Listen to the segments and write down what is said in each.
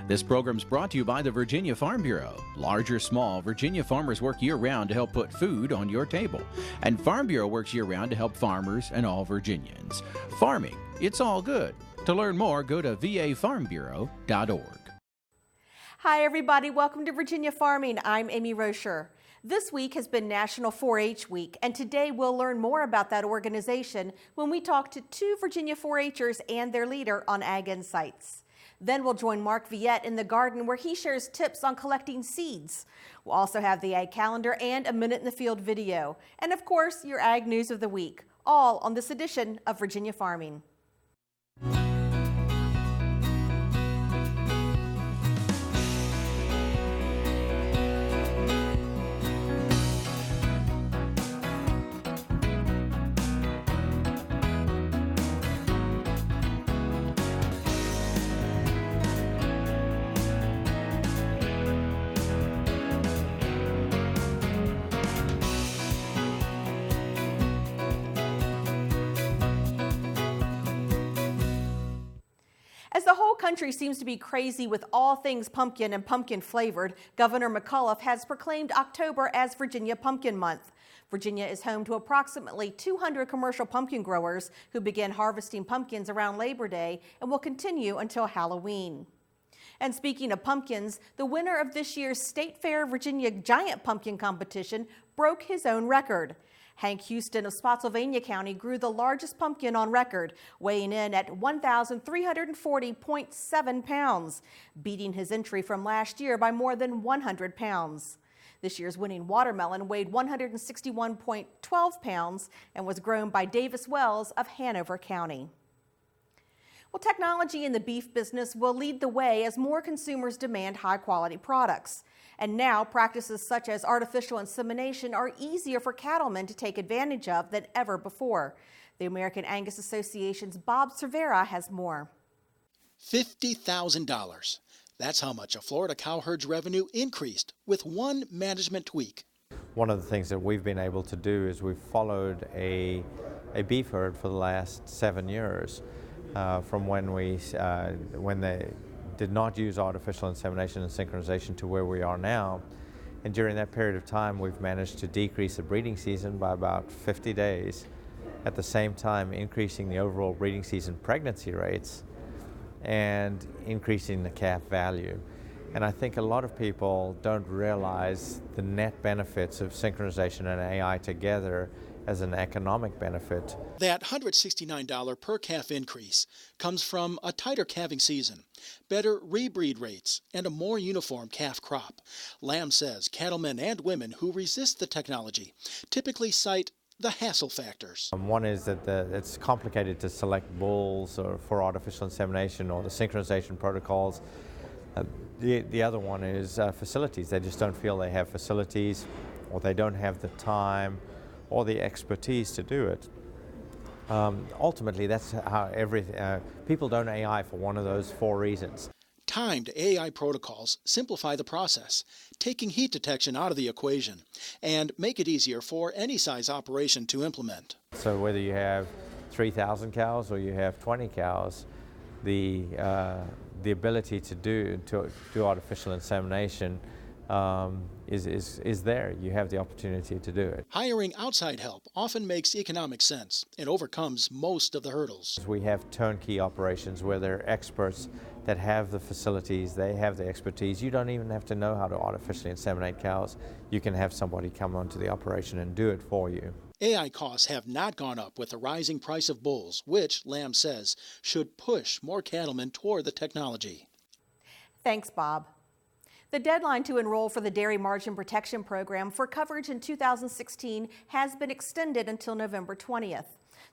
This program's brought to you by the Virginia Farm Bureau. Large or small, Virginia farmers work year-round to help put food on your table. And Farm Bureau works year-round to help farmers and all Virginians. Farming, it's all good. To learn more, go to vafarmbureau.org. Hi everybody, welcome to Virginia Farming. I'm Amy Rocher. This week has been National 4-H Week, and today we'll learn more about that organization when we talk to two Virginia 4-Hers and their leader on Ag Insights. Then we'll join Mark Viette in the garden where he shares tips on collecting seeds. We'll also have the Ag Calendar and a Minute in the Field video. And of course, your Ag News of the Week, all on this edition of Virginia Farming. As the whole country seems to be crazy with all things pumpkin and pumpkin flavored, Governor McAuliffe has proclaimed October as Virginia Pumpkin Month. Virginia is home to approximately 200 commercial pumpkin growers who begin harvesting pumpkins around Labor Day and will continue until Halloween. And speaking of pumpkins, the winner of this year's State Fair Virginia Giant Pumpkin Competition broke his own record. Hank Houston of Spotsylvania County grew the largest pumpkin on record, weighing in at 1,340.7 pounds, beating his entry from last year by more than 100 pounds. This year's winning watermelon weighed 161.12 pounds and was grown by Davis Wells of Hanover County. Well, technology in the beef business will lead the way as more consumers demand high-quality products. And now practices such as artificial insemination are easier for cattlemen to take advantage of than ever before. The American Angus Association's Bob Cervera has more. $50,000. That's how much a Florida cow herd's revenue increased with one management tweak. One of the things that we've been able to do is we've followed a beef herd for the last 7 years, from when they did not use artificial insemination and synchronization to where we are now. And during that period of time, we've managed to decrease the breeding season by about 50 days, at the same time increasing the overall breeding season pregnancy rates and increasing the calf value. And I think a lot of people don't realize the net benefits of synchronization and AI together as an economic benefit. That $169 per calf increase comes from a tighter calving season, better rebreed rates, and a more uniform calf crop. Lamb says cattlemen and women who resist the technology typically cite the hassle factors. One is that it's complicated to select bulls or for artificial insemination or the synchronization protocols. The other one is facilities. They just don't feel they have facilities, or they don't have the time or the expertise to do it. Ultimately, that's how people don't AI for one of those 4 reasons. Timed AI protocols simplify the process, taking heat detection out of the equation, and make it easier for any size operation to implement. So whether you have 3,000 cows or you have 20 cows, the ability to do artificial insemination is there. You have the opportunity to do it. Hiring outside help often makes economic sense and overcomes most of the hurdles. We have turnkey operations where they're experts that have the facilities, they have the expertise. You don't even have to know how to artificially inseminate cows. You can have somebody come onto the operation and do it for you. AI costs have not gone up with the rising price of bulls, which, Lamb says, should push more cattlemen toward the technology. Thanks, Bob. The deadline to enroll for the Dairy Margin Protection Program for coverage in 2016 has been extended until November 20th.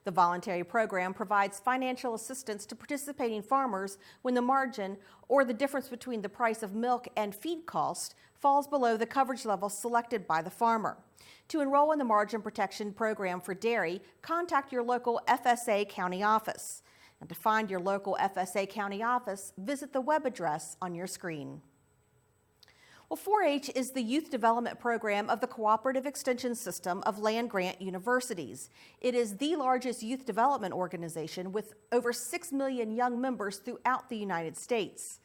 The voluntary program provides financial assistance to participating farmers when the margin, or the difference between the price of milk and feed cost, falls below the coverage level selected by the farmer. To enroll in the Margin Protection Program for dairy, contact your local FSA county office. And to find your local FSA county office, visit the web address on your screen. Well, 4-H is the youth development program of the Cooperative Extension System of land-grant universities. It is the largest youth development organization with over 6 million young members throughout the United States.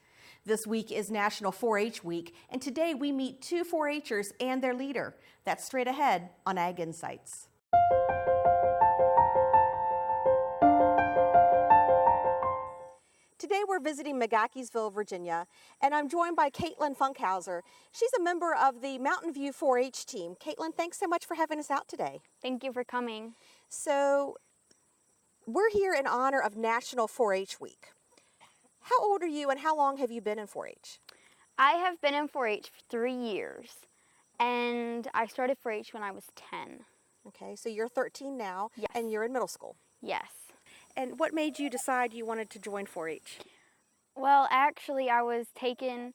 This week is National 4-H Week, and today we meet two 4-Hers and their leader. That's straight ahead on Ag Insights. Today we're visiting McGaheysville, Virginia, and I'm joined by Caitlin Funkhauser. She's a member of the Mountain View 4-H team. Caitlin, thanks so much for having us out today. Thank you for coming. So, we're here in honor of National 4-H Week. How old are you and how long have you been in 4-H? I have been in 4-H for 3 years, and I started 4-H when I was 10. Okay, so you're 13 now, Yes. and you're in middle school. Yes. And what made you decide you wanted to join 4-H? Well, actually, I was taking,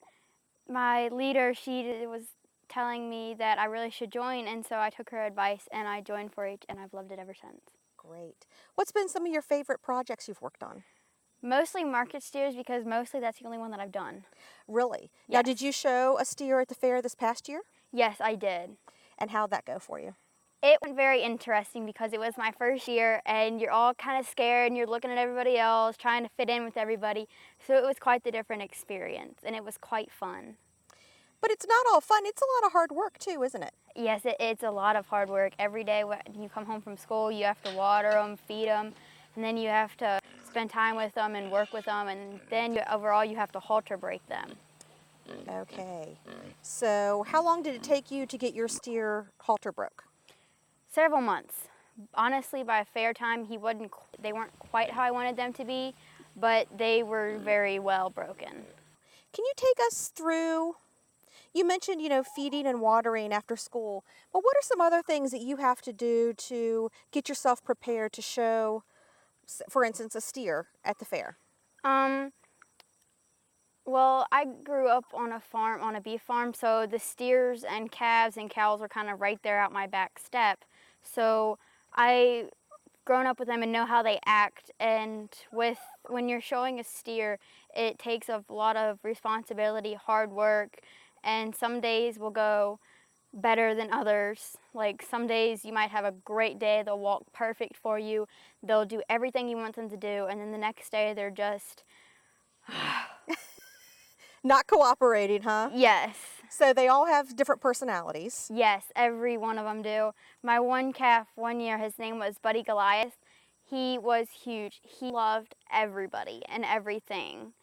my leader, she was telling me that I really should join, and so I took her advice and I joined 4-H, and I've loved it ever since. Great. What's been some of your favorite projects you've worked on? Mostly market steers, because mostly that's the only one that I've done. Really? Now, Yes. did you show a steer at the fair this past year? Yes, I did. And how'd that go for you? It was very interesting because it was my first year and you're all kind of scared and you're looking at everybody else, trying to fit in with everybody. So it was quite the different experience and it was quite fun. But it's not all fun. It's a lot of hard work too, isn't it? Yes, it's a lot of hard work. Every day when you come home from school, you have to water them, feed them, and then you have to spend time with them and work with them, and then overall you have to halter break them. Okay. So how long did it take you to get your steer halter broke? Several months. Honestly, by fair time, they weren't quite how I wanted them to be, but they were very well broken. Can you take us through, you mentioned, feeding and watering after school, but what are some other things that you have to do to get yourself prepared to show, for instance, a steer at the fair? Well, I grew up on a farm, on a beef farm, so the steers and calves and cows were kind of right there out my back step. So I've grown up with them and know how they act, and when you're showing a steer, it takes a lot of responsibility, hard work, and some days will go better than others. Like some days you might have a great day, they'll walk perfect for you, they'll do everything you want them to do, and then the next day they're just... Not cooperating, huh? Yes. So they all have different personalities. Yes, every one of them do. My one calf, one year, his name was Buddy Goliath. He was huge. He loved everybody and everything.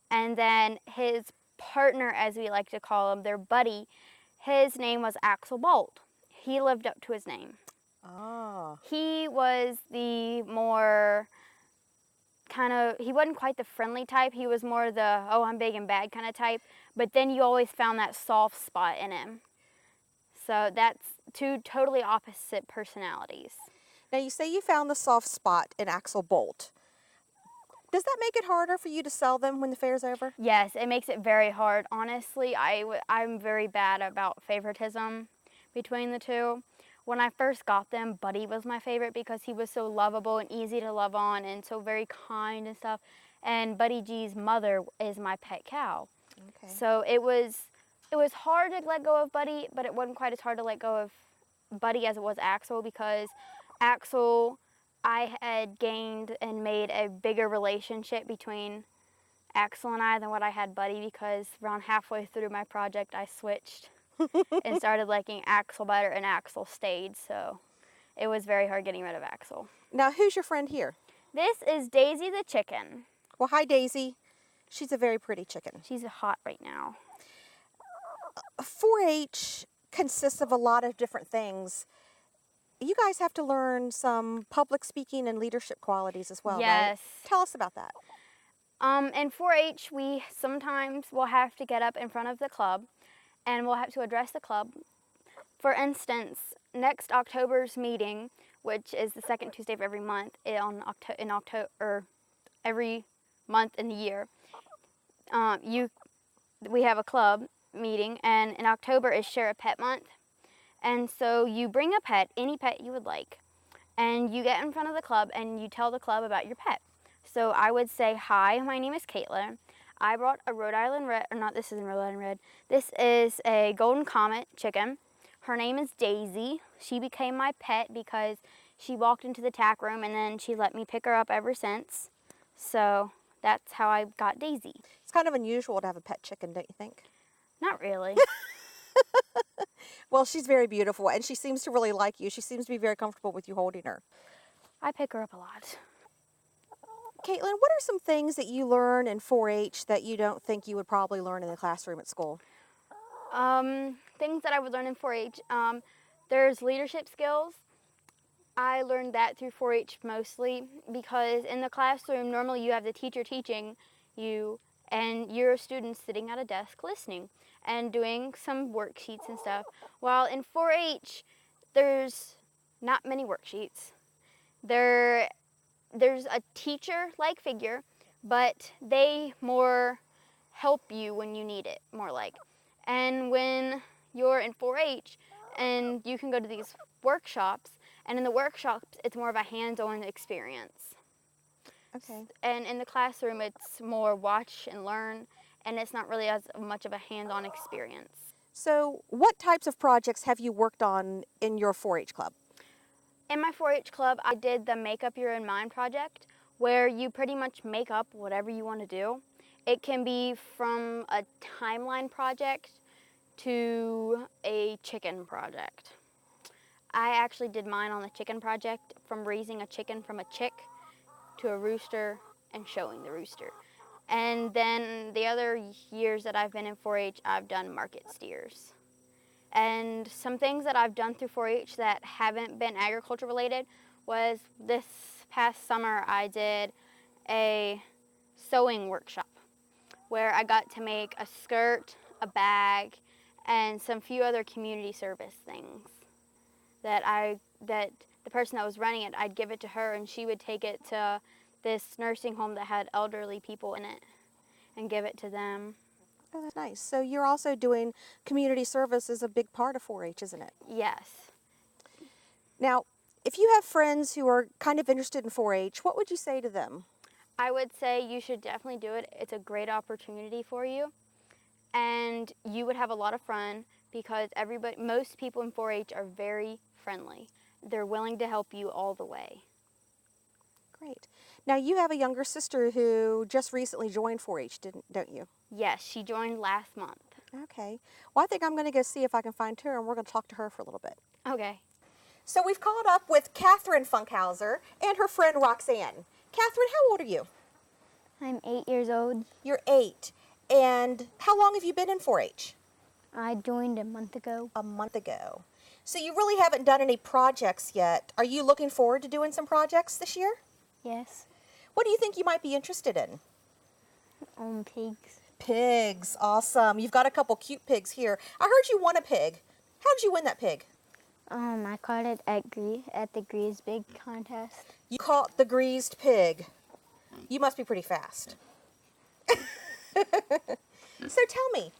And then his partner, as we like to call him, their buddy, his name was Axel Bolt. He lived up to his name. Oh. He was the more he wasn't quite the friendly type. He was more the, oh, I'm big and bad kind of type. But then you always found that soft spot in him. So that's two totally opposite personalities. Now you say you found the soft spot in Axel Bolt. Does that make it harder for you to sell them when the fair's over? Yes, it makes it very hard. Honestly, I'm very bad about favoritism between the two. When I first got them, Buddy was my favorite because he was so lovable and easy to love on and so very kind and stuff. And Buddy G's mother is my pet cow. Okay. So it was hard to let go of Buddy, but it wasn't quite as hard to let go of Buddy as it was Axel, because Axel, I had gained and made a bigger relationship between Axel and I than what I had Buddy, because around halfway through my project I switched and started liking Axel better, and Axel stayed, so it was very hard getting rid of Axel. Now who's your friend here? This is Daisy the chicken. Well, hi Daisy. She's a very pretty chicken. She's hot right now. 4-H consists of a lot of different things. You guys have to learn some public speaking and leadership qualities as well, Yes. right? Tell us about that. In 4-H, we sometimes will have to get up in front of the club and we'll have to address the club. For instance, next October's meeting, which is the second Tuesday of every month, in October, every month in the year, we have a club meeting, and in October is Share a Pet Month. And so you bring a pet, any pet you would like, and you get in front of the club and you tell the club about your pet. So I would say, hi, my name is Caitlin. I brought a Rhode Island Red, or not, this isn't Rhode Island Red. This is a Golden Comet chicken. Her name is Daisy. She became my pet because she walked into the tack room and then she let me pick her up ever since. So that's how I got Daisy. It's kind of unusual to have a pet chicken, don't you think? Not really. Well, she's very beautiful, and she seems to really like you. She seems to be very comfortable with you holding her. I pick her up a lot. Caitlin, what are some things that you learn in 4-H that you don't think you would probably learn in the classroom at school? Things that I would learn in 4-H. There's leadership skills. I learned that through 4-H mostly because in the classroom, normally you have the teacher teaching you and you're a student sitting at a desk listening and doing some worksheets and stuff. While in 4-H, there's not many worksheets. There's a teacher-like figure, but they more help you when you need it, more like. And when you're in 4-H and you can go to these workshops, and in the workshops, it's more of a hands-on experience. Okay. And in the classroom, it's more watch and learn, and it's not really as much of a hands-on experience. So, what types of projects have you worked on in your 4-H club? In my 4-H club, I did the Make Up Your Own Mind project, where you pretty much make up whatever you want to do. It can be from a timeline project to a chicken project. I actually did mine on the chicken project, from raising a chicken from a chick to a rooster and showing the rooster. And then the other years that I've been in 4-H, I've done market steers. And some things that I've done through 4-H that haven't been agriculture related was this past summer I did a sewing workshop where I got to make a skirt, a bag, and some few other community service things that the person that was running it, I'd give it to her and she would take it to this nursing home that had elderly people in it and give it to them. Oh, that's nice. So you're also doing community service is a big part of 4-H, isn't it? Yes. Now, if you have friends who are kind of interested in 4-H, what would you say to them? I would say you should definitely do it. It's a great opportunity for you. And you would have a lot of fun because most people in 4-H are very friendly. They're willing to help you all the way. Great. Now, you have a younger sister who just recently joined 4-H, don't you? Yes, she joined last month. Okay. Well, I think I'm going to go see if I can find her, and we're going to talk to her for a little bit. Okay. So we've caught up with Catherine Funkhauser and her friend Roxanne. Catherine, how old are you? I'm 8 years old. You're 8. And how long have you been in 4-H? I joined a month ago. A month ago. So you really haven't done any projects yet. Are you looking forward to doing some projects this year? Yes. What do you think you might be interested in? Pigs. Pigs. Awesome. You've got a couple cute pigs here. I heard you won a pig. How did you win that pig? I caught it at the Grease Big contest. You caught the greased pig. You must be pretty fast. So tell me,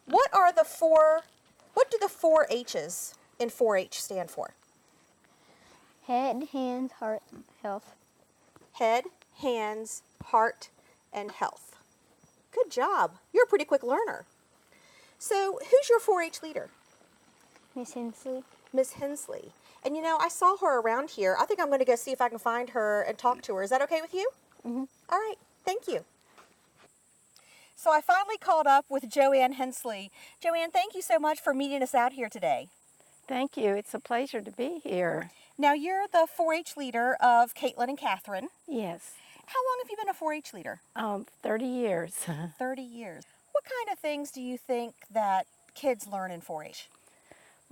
what do the 4 H's in 4-H stand for? Head, hands, heart, health. Head, hands, heart, and health. Good job. You're a pretty quick learner. So who's your 4-H leader? Miss Hensley. Miss Hensley. And you know, I saw her around here. I think I'm going to go see if I can find her and talk to her. Is that okay with you? Mm-hmm. All right. Thank you. So I finally called up with Joanne Hensley. Joanne, thank you so much for meeting us out here today. Thank you. It's a pleasure to be here. Now, you're the 4-H leader of Caitlin and Catherine. Yes. How long have you been a 4-H leader? 30 years. 30 years. What kind of things do you think that kids learn in 4-H?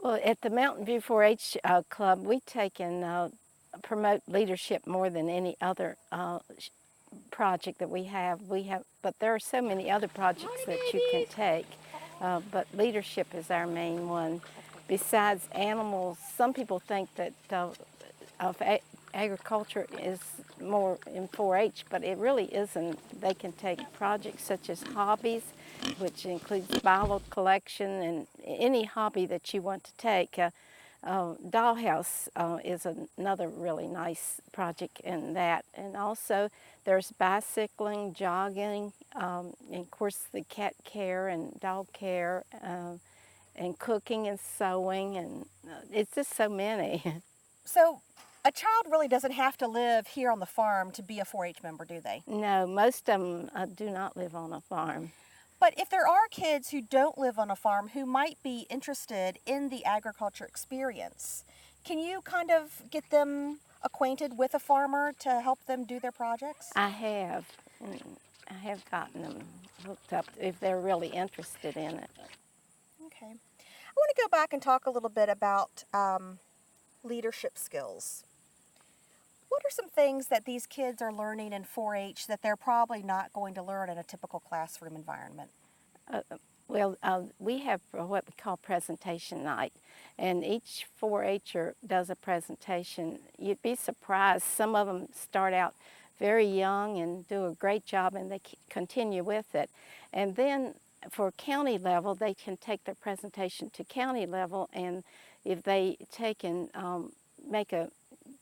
Well, at the Mountain View 4-H Club, we take and promote leadership more than any other project that we have. But there are so many other projects that you can take. But leadership is our main one. Besides animals, some people think that agriculture is more in 4-H, but it really isn't. They can take projects such as hobbies, which includes Bible collection and any hobby that you want to take. Dollhouse is another really nice project in that. And also there's bicycling, jogging, and of course the cat care and dog care, and cooking and sewing, and it's just so many. So A child really doesn't have to live here on the farm to be a 4-H member, do they? No, most of them do not live on a farm. But if there are kids who don't live on a farm who might be interested in the agriculture experience, can you kind of get them acquainted with a farmer to help them do their projects? I have. And I have gotten them hooked up if they're really interested in it. Okay. I want to go back and talk a little bit about leadership skills. What are some things that these kids are learning in 4-H that they're probably not going to learn in a typical classroom environment? We have what we call presentation night, and each 4-H'er does a presentation. You'd be surprised. Some of them start out very young and do a great job, and they continue with it. And then for county level, they can take their presentation to county level, and if they take and make a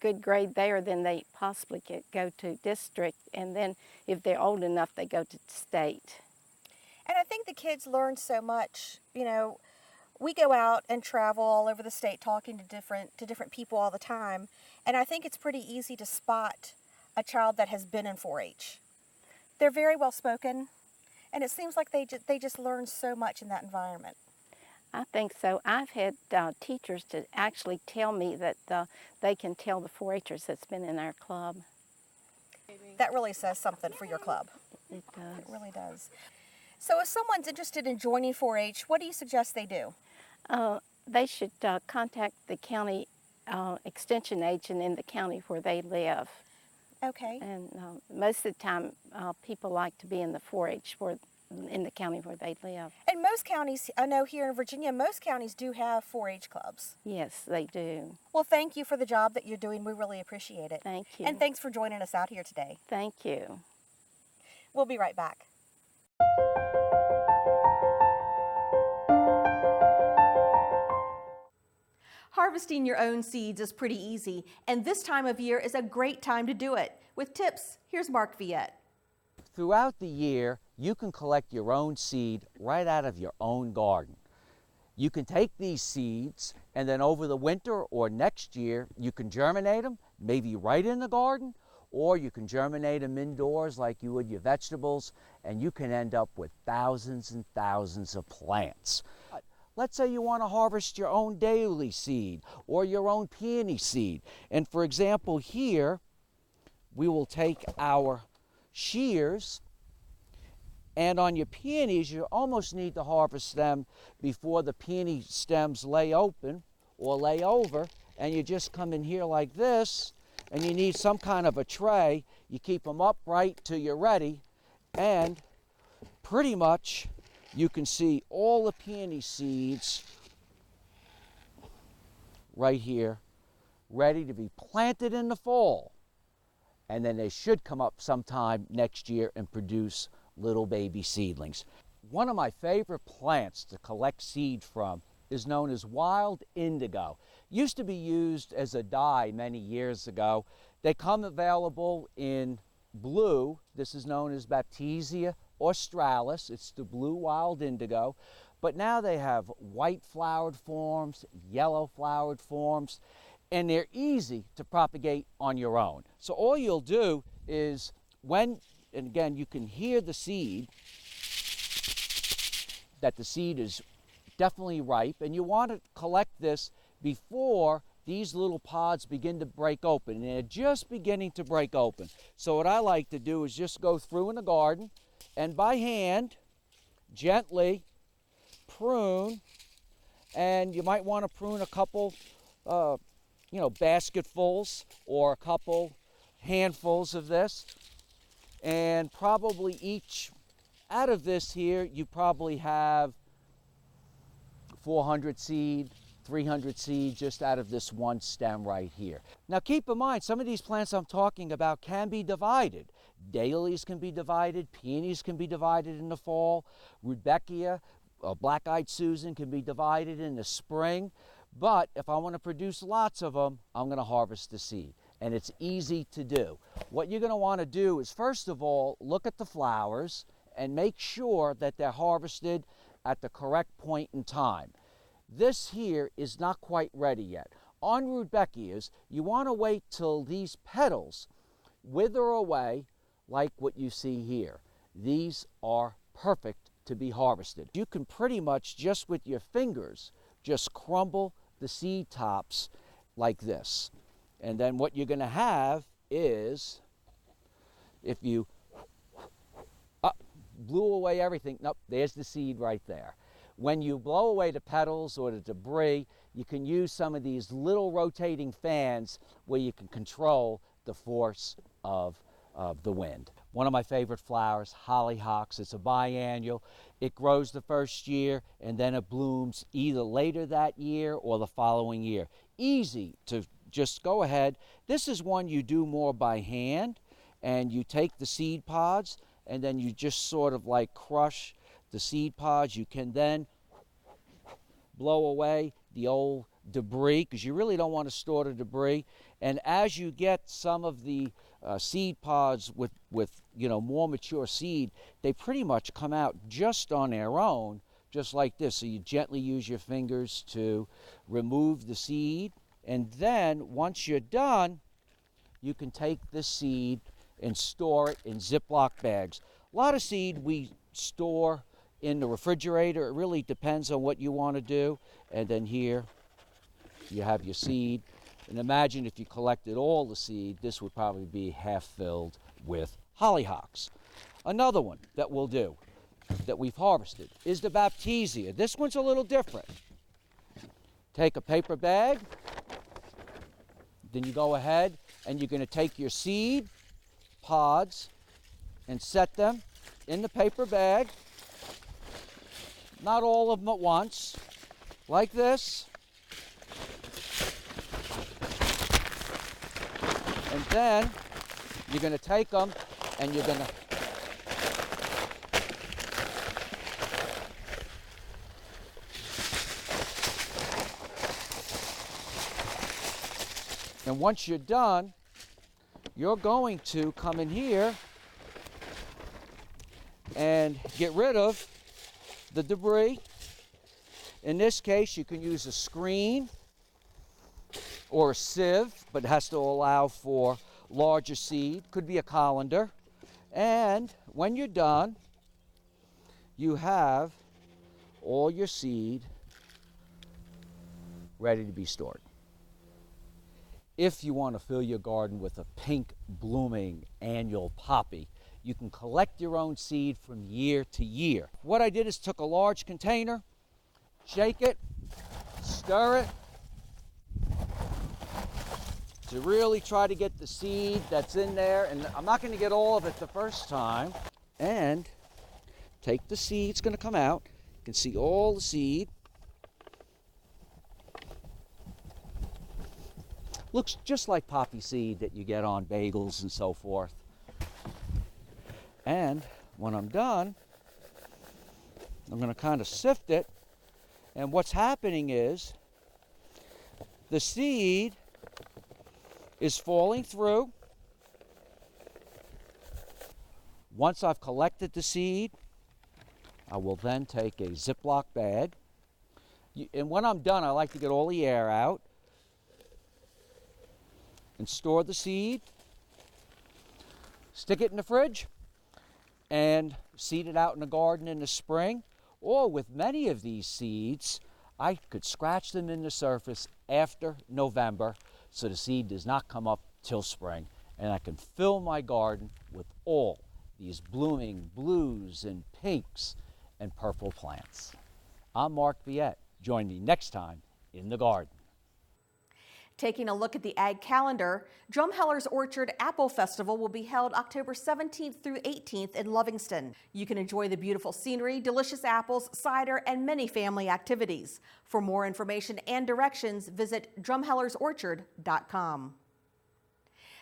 good grade there, then they possibly could go to district, and then if they're old enough, they go to state. And I think the kids learn so much. You know, we go out and travel all over the state talking to different people all the time, and I think it's pretty easy to spot a child that has been in 4-H. They're very well spoken, and it seems like they just learn so much in that environment. I think so. I've had teachers to actually tell me that they can tell the 4-H'ers that's been in our club. That really says something for your club. It does. It really does. So if someone's interested in joining 4-H, what do you suggest they do? They should contact the county extension agent in the county where they live. Okay. And most of the time, people like to be in the 4-H in the county where they live. And most counties, I know here in Virginia, most counties do have 4-H clubs. Yes, they do. Well, thank you for the job that you're doing. We really appreciate it. Thank you. And thanks for joining us out here today. Thank you. We'll be right back. Harvesting your own seeds is pretty easy, and this time of year is a great time to do it. With tips, here's Mark Viette. Throughout the year, you can collect your own seed right out of your own garden. You can take these seeds and then over the winter or next year, you can germinate them, maybe right in the garden, or you can germinate them indoors like you would your vegetables, and you can end up with thousands and thousands of plants. Let's say you want to harvest your own daily seed or your own peony seed. And for example, here, we will take our shears, and on your peonies, you almost need to harvest them before the peony stems lay open or lay over, and you just come in here like this, and you need some kind of a tray. You keep them upright till you're ready, and pretty much you can see all the peony seeds right here, ready to be planted in the fall. And then they should come up sometime next year and produce little baby seedlings. One of my favorite plants to collect seed from is known as wild indigo. Used to be used as a dye many years ago. They come available in blue. This is known as Baptisia australis. It's the blue wild indigo. But now they have white flowered forms, yellow flowered forms, and they're easy to propagate on your own. So all you'll do is and again, you can hear the seed, that the seed is definitely ripe, and you want to collect this before these little pods begin to break open, and they're just beginning to break open. So what I like to do is just go through in the garden and by hand, gently prune, and you might want to prune a couple basketfuls or a couple handfuls of this, and probably each out of this here you probably have 400 seed, 300 seed just out of this one stem right here. Now keep in mind, some of these plants I'm talking about can be divided. Dahlias can be divided, peonies can be divided in the fall, rudbeckia, black-eyed Susan can be divided in the spring. But if I want to produce lots of them, I'm going to harvest the seed. And it's easy to do. What you're going to want to do is, first of all, look at the flowers and make sure that they're harvested at the correct point in time. This here is not quite ready yet. On rudbeckias, you want to wait till these petals wither away like what you see here. These are perfect to be harvested. You can pretty much just with your fingers just crumble the seed tops like this. And then what you're going to have is, if you blew away everything, nope, there's the seed right there. When you blow away the petals or the debris, you can use some of these little rotating fans where you can control the force of the wind. One of my favorite flowers, hollyhocks. It's a biannual. It grows the first year and then it blooms either later that year or the following year. Easy to just go ahead. This is one you do more by hand, and you take the seed pods and then you just sort of like crush the seed pods. You can then blow away the old debris because you really don't want to store the debris. And as you get some of the seed pods with more mature seed, they pretty much come out just on their own, just like this. So you gently use your fingers to remove the seed, and then once you're done, you can take the seed and store it in Ziploc bags. A lot of seed we store in the refrigerator. It really depends on what you want to do. And then here you have your seed. And imagine if you collected all the seed, this would probably be half filled with hollyhocks. Another one that we'll do, that we've harvested, is the Baptisia. This one's a little different. Take a paper bag, then you go ahead and you're going to take your seed pods and set them in the paper bag. Not all of them at once, like this. And then you're going to take them and you're going to and once you're done, you're going to come in here and get rid of the debris. In this case, you can use a screen or a sieve, but it has to allow for larger seed. Could be a colander. And when you're done, you have all your seed ready to be stored. If you want to fill your garden with a pink blooming annual poppy, you can collect your own seed from year to year. What I did is took a large container, shake it, stir it, to really try to get the seed that's in there. And I'm not going to get all of it the first time. And take the seed, it's going to come out. You can see all the seed. Looks just like poppy seed that you get on bagels and so forth. And when I'm done, I'm going to kind of sift it. And what's happening is the seed is falling through. Once I've collected the seed, I will then take a Ziploc bag. And when I'm done, I like to get all the air out and store the seed, stick it in the fridge, and seed it out in the garden in the spring. Or with many of these seeds, I could scratch them in the surface after November so the seed does not come up till spring, and I can fill my garden with all these blooming blues and pinks and purple plants. I'm Mark Viette. Join me next time in the garden. Taking a look at the ag calendar, Drumheller's Orchard Apple Festival will be held October 17th through 18th in Lovingston. You can enjoy the beautiful scenery, delicious apples, cider, and many family activities. For more information and directions, visit drumhellersorchard.com.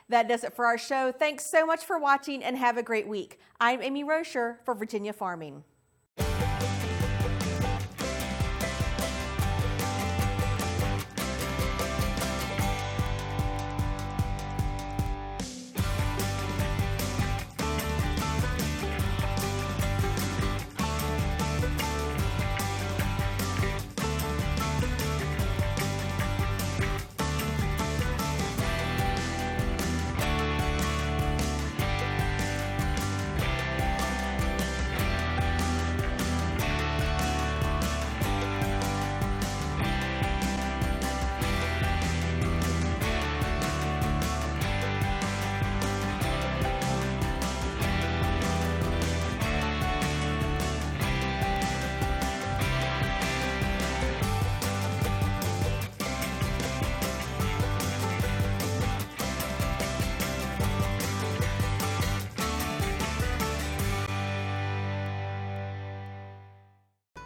That does it for our show. Thanks so much for watching and have a great week. I'm Amy Rocher for Virginia Farming.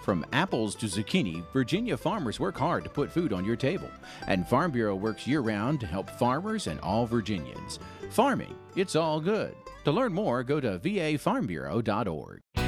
From apples to zucchini, Virginia farmers work hard to put food on your table. And Farm Bureau works year-round to help farmers and all Virginians. Farming, it's all good. To learn more, go to vafarmbureau.org.